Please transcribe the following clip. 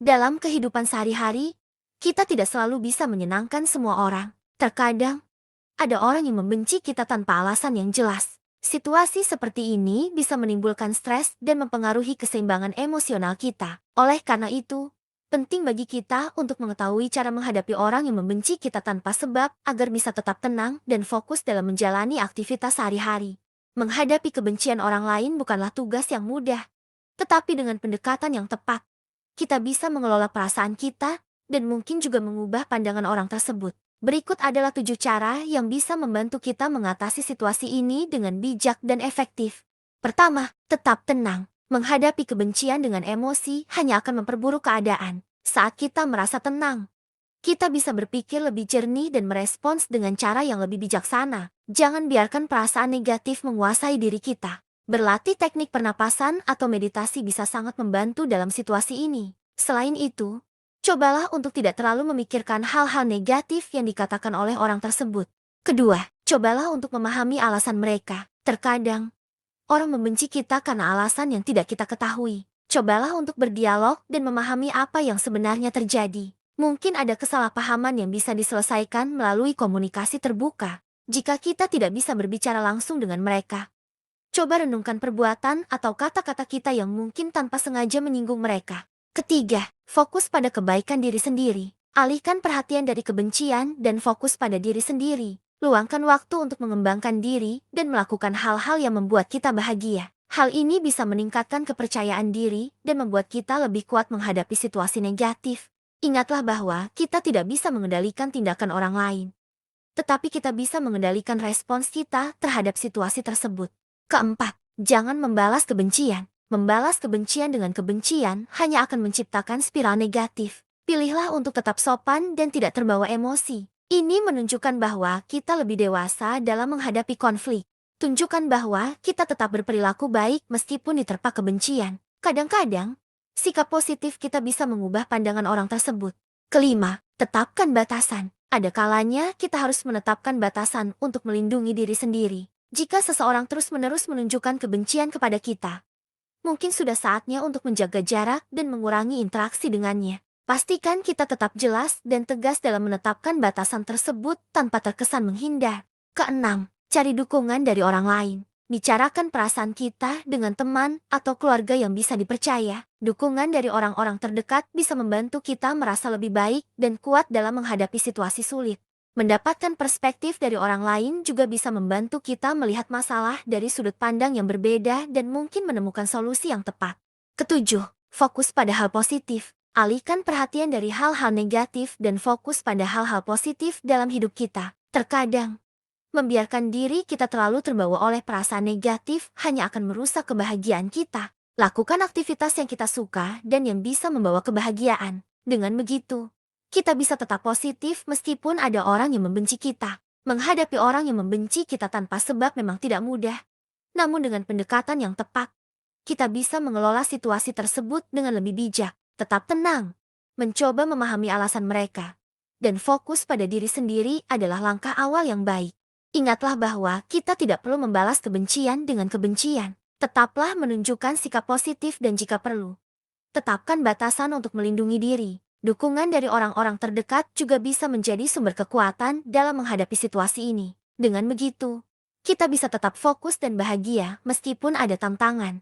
Dalam kehidupan sehari-hari, kita tidak selalu bisa menyenangkan semua orang. Terkadang, ada orang yang membenci kita tanpa alasan yang jelas. Situasi seperti ini bisa menimbulkan stres dan mempengaruhi keseimbangan emosional kita. Oleh karena itu, penting bagi kita untuk mengetahui cara menghadapi orang yang membenci kita tanpa sebab agar bisa tetap tenang dan fokus dalam menjalani aktivitas sehari-hari. Menghadapi kebencian orang lain bukanlah tugas yang mudah, tetapi dengan pendekatan yang tepat, kita bisa mengelola perasaan kita dan mungkin juga mengubah pandangan orang tersebut. Berikut adalah 7 cara yang bisa membantu kita mengatasi situasi ini dengan bijak dan efektif. Pertama, tetap tenang. Menghadapi kebencian dengan emosi hanya akan memperburuk keadaan. Saat kita merasa tenang, kita bisa berpikir lebih jernih dan merespons dengan cara yang lebih bijaksana. Jangan biarkan perasaan negatif menguasai diri kita. Berlatih teknik pernapasan atau meditasi bisa sangat membantu dalam situasi ini. Selain itu, cobalah untuk tidak terlalu memikirkan hal-hal negatif yang dikatakan oleh orang tersebut. Kedua, cobalah untuk memahami alasan mereka. Terkadang, orang membenci kita karena alasan yang tidak kita ketahui. Cobalah untuk berdialog dan memahami apa yang sebenarnya terjadi. Mungkin ada kesalahpahaman yang bisa diselesaikan melalui komunikasi terbuka. Jika kita tidak bisa berbicara langsung dengan mereka, coba renungkan perbuatan atau kata-kata kita yang mungkin tanpa sengaja menyinggung mereka. Ketiga, fokus pada kebaikan diri sendiri. Alihkan perhatian dari kebencian dan fokus pada diri sendiri. Luangkan waktu untuk mengembangkan diri dan melakukan hal-hal yang membuat kita bahagia. Hal ini bisa meningkatkan kepercayaan diri dan membuat kita lebih kuat menghadapi situasi negatif. Ingatlah bahwa kita tidak bisa mengendalikan tindakan orang lain, tetapi kita bisa mengendalikan respons kita terhadap situasi tersebut. Keempat, jangan membalas kebencian. Membalas kebencian dengan kebencian hanya akan menciptakan spiral negatif. Pilihlah untuk tetap sopan dan tidak terbawa emosi. Ini menunjukkan bahwa kita lebih dewasa dalam menghadapi konflik. Tunjukkan bahwa kita tetap berperilaku baik meskipun diterpa kebencian. Kadang-kadang, sikap positif kita bisa mengubah pandangan orang tersebut. Kelima, tetapkan batasan. Ada kalanya kita harus menetapkan batasan untuk melindungi diri sendiri. Jika seseorang terus-menerus menunjukkan kebencian kepada kita, mungkin sudah saatnya untuk menjaga jarak dan mengurangi interaksi dengannya. Pastikan kita tetap jelas dan tegas dalam menetapkan batasan tersebut tanpa terkesan menghindar. Keenam, cari dukungan dari orang lain. Bicarakan perasaan kita dengan teman atau keluarga yang bisa dipercaya. Dukungan dari orang-orang terdekat bisa membantu kita merasa lebih baik dan kuat dalam menghadapi situasi sulit. Mendapatkan perspektif dari orang lain juga bisa membantu kita melihat masalah dari sudut pandang yang berbeda dan mungkin menemukan solusi yang tepat. Ketujuh, fokus pada hal positif. Alihkan perhatian dari hal-hal negatif dan fokus pada hal-hal positif dalam hidup kita. Terkadang, membiarkan diri kita terlalu terbawa oleh perasaan negatif hanya akan merusak kebahagiaan kita. Lakukan aktivitas yang kita suka dan yang bisa membawa kebahagiaan. Dengan begitu, kita bisa tetap positif meskipun ada orang yang membenci kita. Menghadapi orang yang membenci kita tanpa sebab memang tidak mudah. Namun dengan pendekatan yang tepat, kita bisa mengelola situasi tersebut dengan lebih bijak. Tetap tenang, mencoba memahami alasan mereka, dan fokus pada diri sendiri adalah langkah awal yang baik. Ingatlah bahwa kita tidak perlu membalas kebencian dengan kebencian. Tetaplah menunjukkan sikap positif dan jika perlu, tetapkan batasan untuk melindungi diri. Dukungan dari orang-orang terdekat juga bisa menjadi sumber kekuatan dalam menghadapi situasi ini. Dengan begitu, kita bisa tetap fokus dan bahagia meskipun ada tantangan.